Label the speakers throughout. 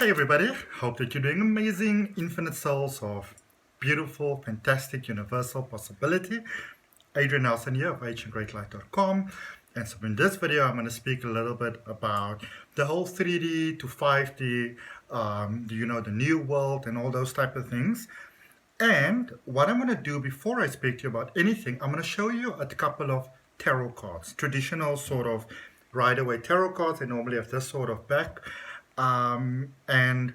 Speaker 1: Hey everybody, hope that you're doing amazing, infinite souls of beautiful, fantastic, universal possibility. Adrian Nelson here of AHN and so in this video I'm going to speak a little bit about the whole 3D to 5D, the new world and all those type of things. And what I'm going to do before I speak to you about anything, I'm going to show you a couple of tarot cards, traditional sort of Rider-Waite tarot cards. They normally have this sort of back. And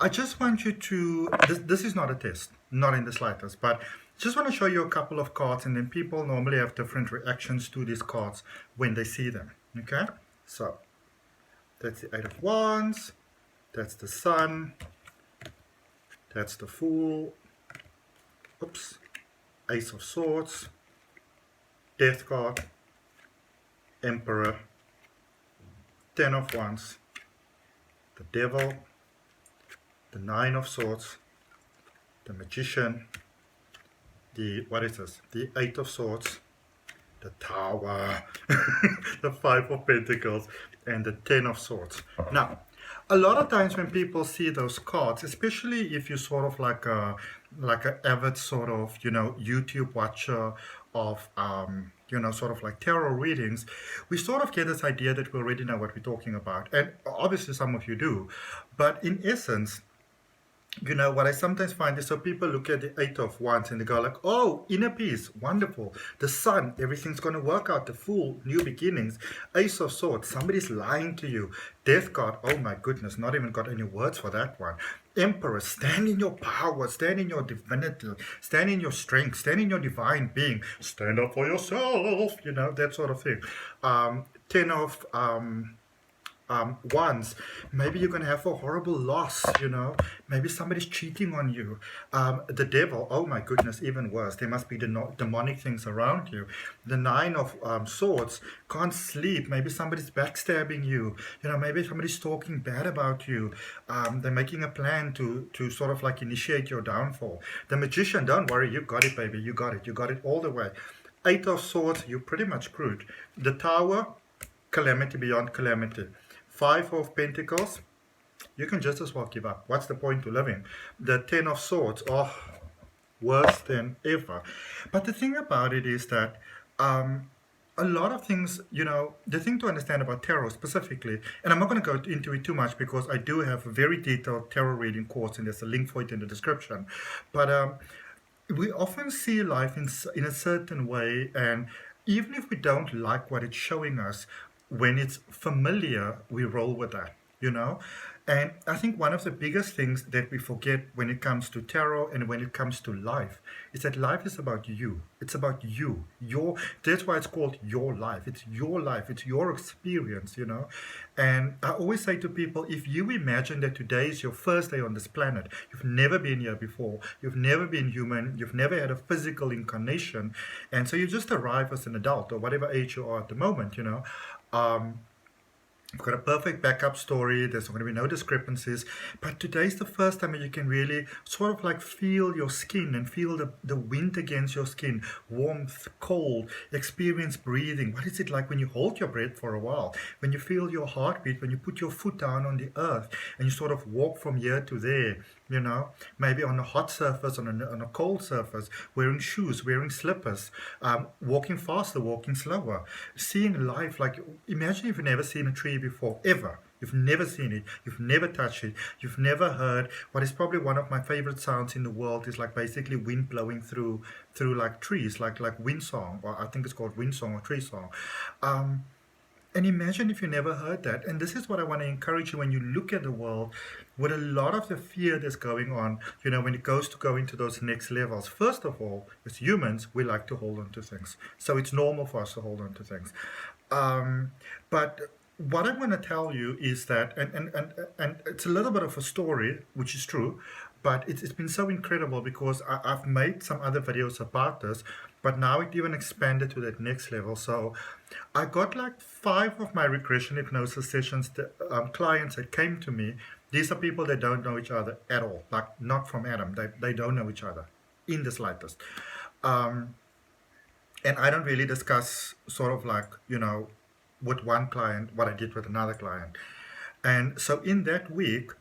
Speaker 1: I just want you to, this is not a test, not in the slightest, but just want to show you a couple of cards, and then people normally have different reactions to these cards when they see them, okay? So, that's the Eight of Wands, that's the Sun, that's the Fool, oops, Ace of Swords, Death card, Emperor, Ten of Wands, the Devil, the Nine of Swords, the Magician, the Eight of Swords, the Tower, the Five of Pentacles, and the Ten of Swords. Now, a lot of times when people see those cards, especially if you're sort of like a avid sort of, YouTube watcher of, sort of like tarot readings, we sort of get this idea that we already know what we're talking about. And obviously some of you do. But in essence, what I sometimes find is, so people look at the Eight of Wands and they go like, oh, inner peace, wonderful. The Sun, everything's going to work out. The Fool, new beginnings. Ace of Swords, somebody's lying to you. Death card, oh my goodness, not even got any words for that one. Emperor, stand in your power, stand in your divinity, stand in your strength, stand in your divine being, stand up for yourself, that sort of thing. Ten of Wands, maybe you're going to have a horrible loss, maybe somebody's cheating on you. The Devil, oh my goodness, even worse, there must be demonic things around you. The Nine of Swords, can't sleep, maybe somebody's backstabbing you, maybe somebody's talking bad about you. They're making a plan to sort of like initiate your downfall. The Magician, don't worry, you got it, baby, you got it all the way. Eight of Swords, you're pretty much screwed. The Tower, calamity beyond calamity. Five of Pentacles, you can just as well give up. What's the point to living? The Ten of Swords, oh, worse than ever. But the thing about it is that a lot of things, the thing to understand about tarot specifically, and I'm not going to go into it too much because I do have a very detailed tarot reading course and there's a link for it in the description. But we often see life in a certain way, and even if we don't like what it's showing us, when it's familiar, we roll with that, And I think one of the biggest things that we forget when it comes to tarot and when it comes to life is that life is about you. It's about you. That's why it's called your life. It's your life. It's your experience, And I always say to people, if you imagine that today is your first day on this planet, you've never been here before, you've never been human, you've never had a physical incarnation, and so you just arrive as an adult or whatever age you are at the moment, You've got a perfect backup story, there's going to be no discrepancies, but today's the first time that you can really sort of like feel your skin and feel the wind against your skin, warmth, cold, experience breathing. What is it like when you hold your breath for a while, when you feel your heartbeat, when you put your foot down on the earth and you sort of walk from here to there, maybe on a hot surface, on a cold surface, wearing shoes, wearing slippers, walking faster, walking slower, seeing life like, imagine if you've never seen a tree before, ever. You've never seen it, you've never touched it, you've never heard what is probably one of my favorite sounds in the world is like basically wind blowing through like trees, like wind song, or I think it's called wind song or tree song. And imagine if you never heard that. And this is what I want to encourage you when you look at the world with a lot of the fear that's going on, when it goes to go into those next levels. First of all, as humans, we like to hold on to things. So it's normal for us to hold on to things. But what I want to tell you is that, and it's a little bit of a story, which is true, but it's been so incredible because I've made some other videos about this, but now it even expanded to that next level. So I got like 5 of my regression hypnosis sessions, clients that came to me. These are people that don't know each other at all, like not from Adam. They don't know each other in the slightest. And I don't really discuss sort of like, with one client what I did with another client. And so in that week,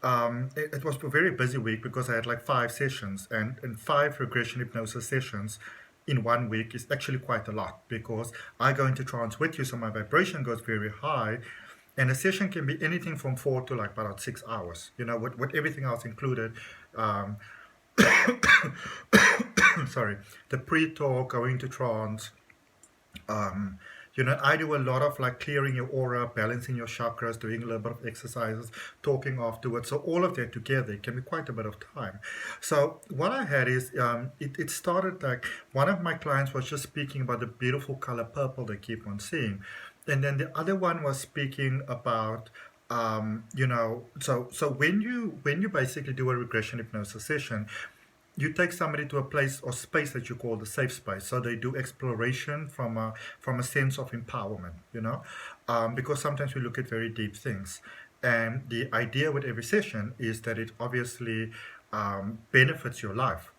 Speaker 1: it was a very busy week because I had like 5 sessions, and 5 regression hypnosis sessions in 1 week is actually quite a lot because I go into trance with you, so my vibration goes very high. And a session can be anything from 4 to like about 6 hours, with everything else included. Um, sorry, the pre-talk, going to trance, um, I do a lot of like clearing your aura, balancing your chakras, doing a little bit of exercises, talking afterwards. So all of that together, it can be quite a bit of time. So what I had is, it started like one of my clients was just speaking about the beautiful color purple they keep on seeing. And then the other one was speaking about, so when you basically do a regression hypnosis session, you take somebody to a place or space that you call the safe space. So they do exploration from a sense of empowerment, because sometimes we look at very deep things. And the idea with every session is that it obviously benefits your life,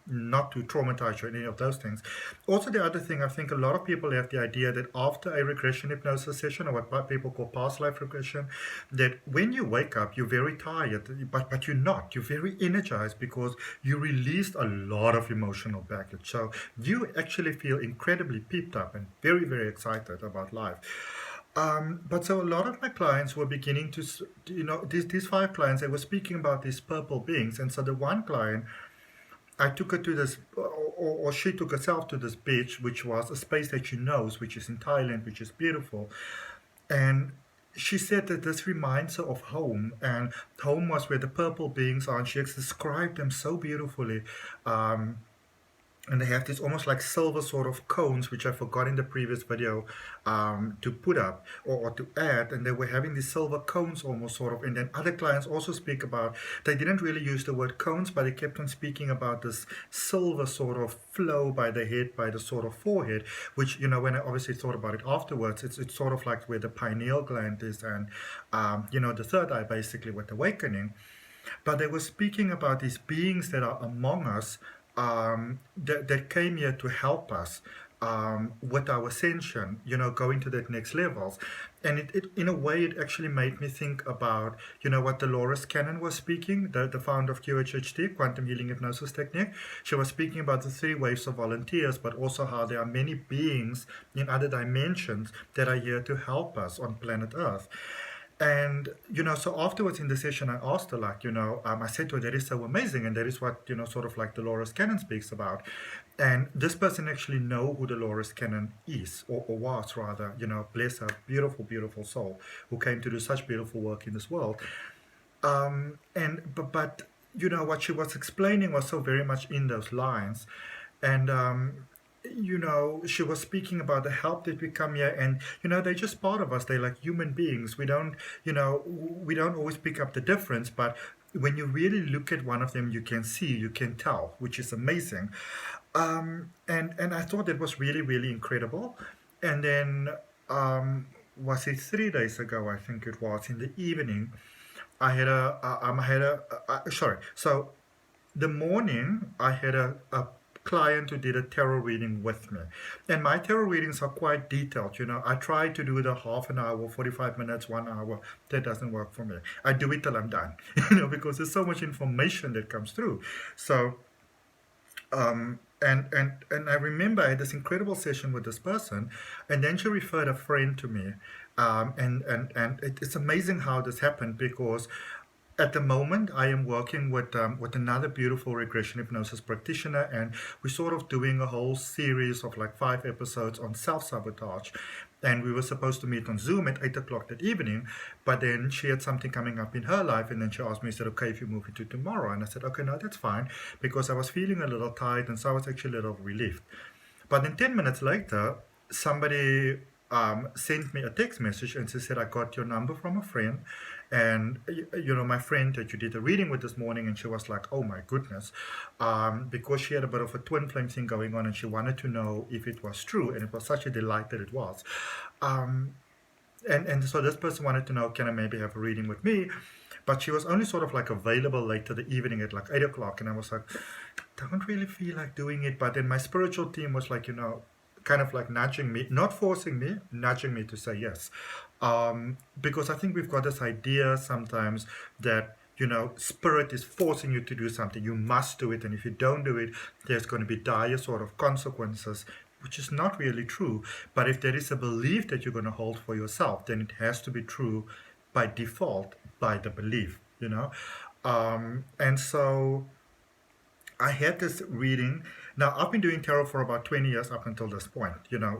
Speaker 1: not to traumatize you or any of those things. Also, the other thing, I think a lot of people have the idea that after a regression hypnosis session, or what people call past life regression, that when you wake up, you're very tired, but you're not. You're very energized because you released a lot of emotional baggage. So you actually feel incredibly pepped up and very, very excited about life. But so a lot of my clients were beginning to, these 5 clients, they were speaking about these purple beings. And so the one client, I took her to this, or she took herself to this beach, which was a space that she knows, which is in Thailand, which is beautiful. And she said that this reminds her of home, and home was where the purple beings are, and she has described them so beautifully. And they have this almost like silver sort of cones, which I forgot in the previous video to put up or to add. And they were having these silver cones almost sort of. And then other clients also speak about, they didn't really use the word cones, but they kept on speaking about this silver sort of flow by the head, by the sort of forehead, which, when I obviously thought about it afterwards, it's sort of like where the pineal gland is and, the third eye basically with awakening. But they were speaking about these beings that are among us, that came here to help us with our ascension, going to that next levels. And it in a way, it actually made me think about, what Dolores Cannon was speaking, the founder of QHHT, Quantum Healing Hypnosis Technique. She was speaking about the 3 waves of volunteers, but also how there are many beings in other dimensions that are here to help us on planet Earth. And, so afterwards in the session, I asked her, like, I said to her, that is so amazing. And that is what, sort of like Dolores Cannon speaks about. And this person actually know who Dolores Cannon is, or was rather, bless her, beautiful, beautiful soul, who came to do such beautiful work in this world. But what she was explaining was so very much in those lines. And, she was speaking about the help that we come here, and they're just part of us. They're like human beings. We don't always pick up the difference, but when you really look at one of them, you can see, you can tell, which is amazing. And I thought that was really, really incredible. And then was it 3 days ago? I think it was in the evening. I had sorry. So the morning I had a client who did a tarot reading with me, and my tarot readings are quite detailed. I try to do the half an hour, 45 minutes, 1 hour. That doesn't work for me. I do it till I'm done, because there's so much information that comes through. So and I remember I had this incredible session with this person, and then she referred a friend to me, and it's amazing how this happened, because at the moment, I am working with another beautiful regression hypnosis practitioner, and we're sort of doing a whole series of like 5 episodes on self-sabotage. And we were supposed to meet on Zoom at 8 o'clock that evening, but then she had something coming up in her life, and then she asked me, said, okay, if you move it to tomorrow. And I said, okay, no, that's fine, because I was feeling a little tired, and so I was actually a little relieved. But then 10 minutes later, somebody sent me a text message, and she said, I got your number from a friend, and my friend that you did a reading with this morning. And she was like, oh my goodness, because she had a bit of a twin flame thing going on, and she wanted to know if it was true, and it was such a delight that it was. And so this person wanted to know, can I maybe have a reading with me? But she was only sort of like available later the evening at like 8 o'clock, and I was like, don't really feel like doing it. But then my spiritual team was like, kind of like nudging me, not forcing me, nudging me to say yes. Because I think we've got this idea sometimes that, spirit is forcing you to do something. You must do it, and if you don't do it, there's going to be dire sort of consequences, which is not really true. But if there is a belief that you're going to hold for yourself, then it has to be true by default, by the belief. And so I had this reading. Now, I've been doing tarot for about 20 years up until this point,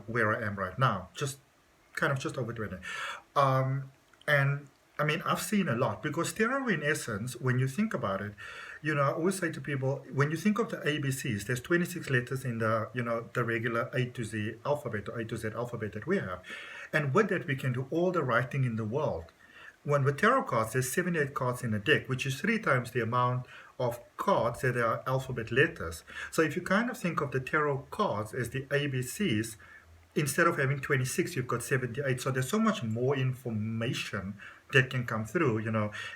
Speaker 1: where I am right now, just over 20. And I mean, I've seen a lot, because tarot, in essence, when you think about it, I always say to people, when you think of the ABCs, there's 26 letters in the, the regular A to Z alphabet, or A to Z alphabet that we have. And with that, we can do all the writing in the world. When with tarot cards, there's 78 cards in a deck, which is 3 times the amount of cards that are alphabet letters. So if you kind of think of the tarot cards as the ABCs, instead of having 26, you've got 78. So there's so much more information that can come through,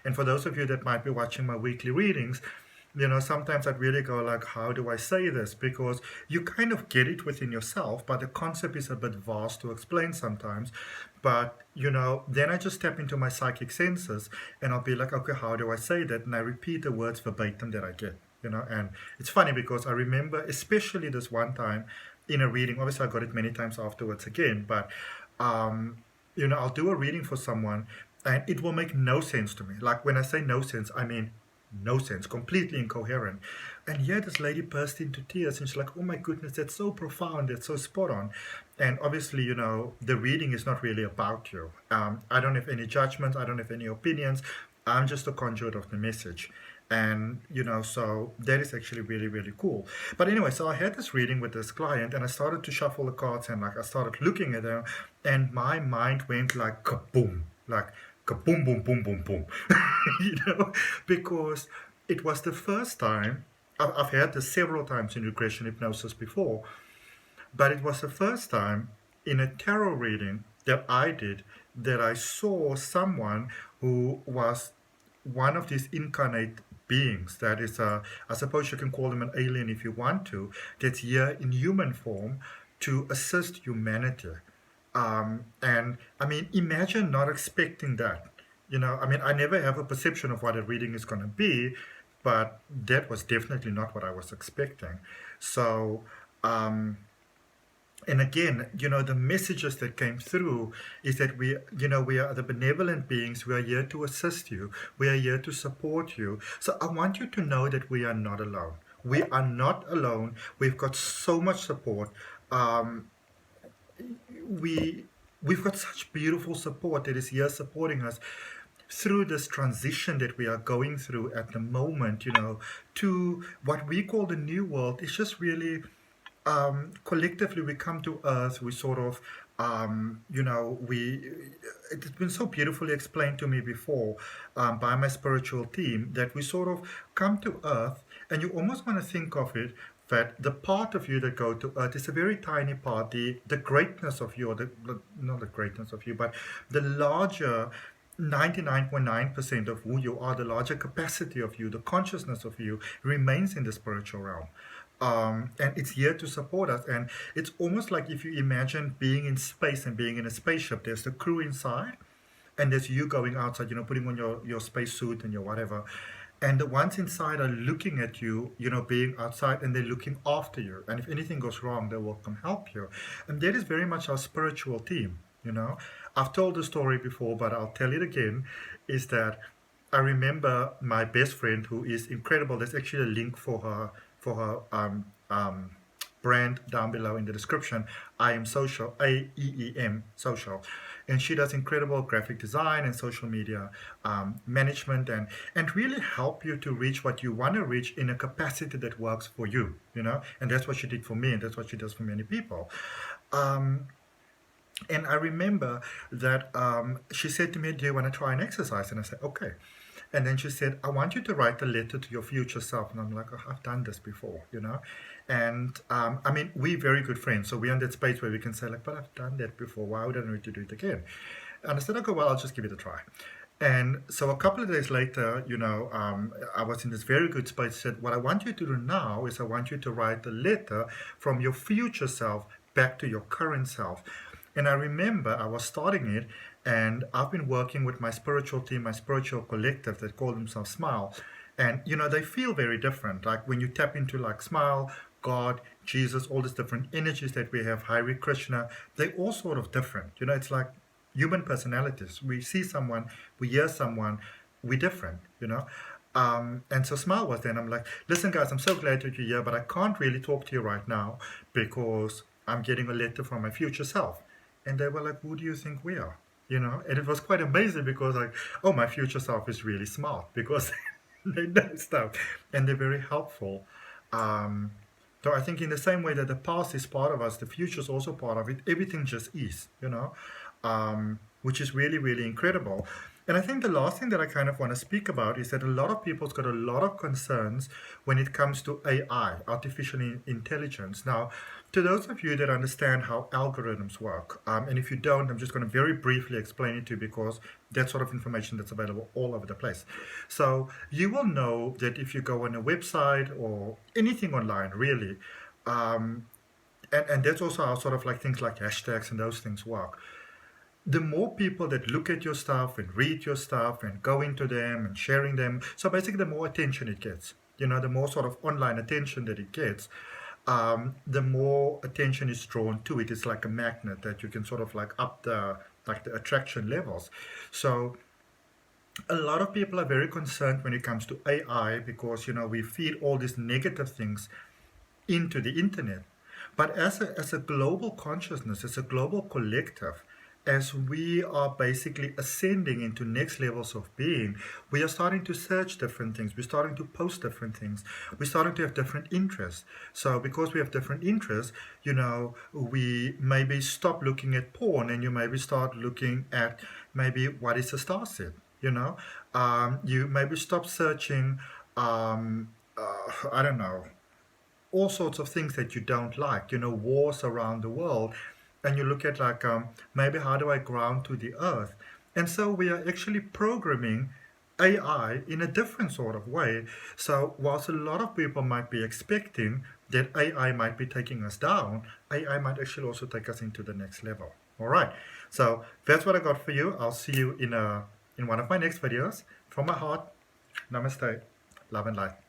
Speaker 1: And for those of you that might be watching my weekly readings, sometimes I'd really go like, how do I say this? Because you kind of get it within yourself, but the concept is a bit vast to explain sometimes. But, then I just step into my psychic senses and I'll be like, okay, how do I say that? And I repeat the words verbatim that I get, And it's funny because I remember, especially this one time in a reading, obviously I got it many times afterwards again, but, I'll do a reading for someone and it will make no sense to me. Like when I say no sense, I mean no sense, completely incoherent. And here this lady burst into tears and she's like, oh my goodness, that's so profound, that's so spot on. And obviously, the reading is not really about you. I don't have any judgments, I don't have any opinions. I'm just a conduit of the message. And, so that is actually really, really cool. But anyway, so I had this reading with this client and I started to shuffle the cards and I started looking at them and my mind went like kaboom, like kaboom, boom, boom, boom, boom, because it was the first time, I've had this several times in regression hypnosis before, but it was the first time in a tarot reading that I did that I saw someone who was one of these incarnate beings that is, I suppose you can call them an alien if you want to, that's here in human form to assist humanity. And I mean, imagine not expecting that. I mean, I never have a perception of what a reading is going to be, but that was definitely not what I was expecting. So, and again, the messages that came through is that we are the benevolent beings. We are here to assist you. We are here to support you. So I want you to know that we are not alone. We are not alone. We've got so much support. We've got such beautiful support that is here supporting us through this transition that we are going through at the moment, to what we call the new world. It's just really, collectively we come to earth, we sort of, it's been so beautifully explained to me before by my spiritual team that we sort of come to earth and you almost want to think of it that the part of you that go to earth is a very tiny part. The greatness of you, or not the greatness of you, but the larger 99.9% of who you are, the larger capacity of you, the consciousness of you remains in the spiritual realm. And it's here to support us. And it's almost like if you imagine being in space and being in a spaceship, there's the crew inside and there's you going outside, putting on your spacesuit and your whatever. And the ones inside are looking at you, being outside, and they're looking after you. And if anything goes wrong, they will come help you. And that is very much our spiritual team, I've told the story before, but I'll tell it again, is that I remember my best friend who is incredible. There's actually a link for her brand down below in the description. I Am Social, AEEM Social. And she does incredible graphic design and social media management and really help you to reach what you want to reach in a capacity that works for you, And that's what she did for me, and that's what she does for many people. And I remember that she said to me, do you want to try an exercise? And I said, okay. And then she said, I want you to write a letter to your future self. And I'm like, oh, I've done this before, And I mean, we're very good friends. So we're in that space where we can say like, but I've done that before. Why would I need to do it again? And I said, okay, well, I'll just give it a try. And so a couple of days later, I was in this very good space. Said, what I want you to do now is I want you to write a letter from your future self back to your current self. And I remember I was starting it, and I've been working with my spiritual team, my spiritual collective that call themselves Smile. And, you know, they feel very different. Like when you tap into like Smile, God, Jesus, all these different energies that we have, Hare Krishna, they all sort of different. You know, it's like human personalities. We see someone, we hear someone, we're different, you know. And so Smile was there, and I'm like, listen, guys, I'm so glad that you're here, but I can't really talk to you right now because I'm getting a letter from my future self. And they were like, who do you think we are? You know, and it was quite amazing because, like, oh, my future self is really smart because they know stuff and they're very helpful. Um, so I think in the same way that the past is part of us, the future is also part of it. Everything just is, you know, which is really, really incredible. And I think the last thing that I kind of want to speak about is that a lot of people's got a lot of concerns when it comes to AI, artificial intelligence. Now, to those of you that understand how algorithms work, and if you don't, I'm just going to very briefly explain it to you because that's sort of information that's available all over the place. So you will know that if you go on a website or anything online, really, and that's also how sort of like things like hashtags and those things work. The more people that look at your stuff and read your stuff and go into them and sharing them, so basically the more attention it gets, you know, the more sort of online attention that it gets, the more attention is drawn to it. It's like a magnet that you can sort of like up the attraction levels. So a lot of people are very concerned when it comes to AI because, you know, we feed all these negative things into the internet. But as a global consciousness, as a global collective, as we are basically ascending into next levels of being, we are starting to search different things. We're starting to post different things. We're starting to have different interests. So because we have different interests, you know, we maybe stop looking at porn and you maybe start looking at maybe what is a star set, you know. You maybe stop searching, I don't know, all sorts of things that you don't like, you know, wars around the world, and you look at like maybe how do I ground to the earth. And so we are actually programming AI in a different sort of way. So whilst a lot of people might be expecting that AI might be taking us down, AI might actually also take us into the next level. All right, so that's what I got for you. I'll see you in one of my next videos. From my heart, namaste, love and light.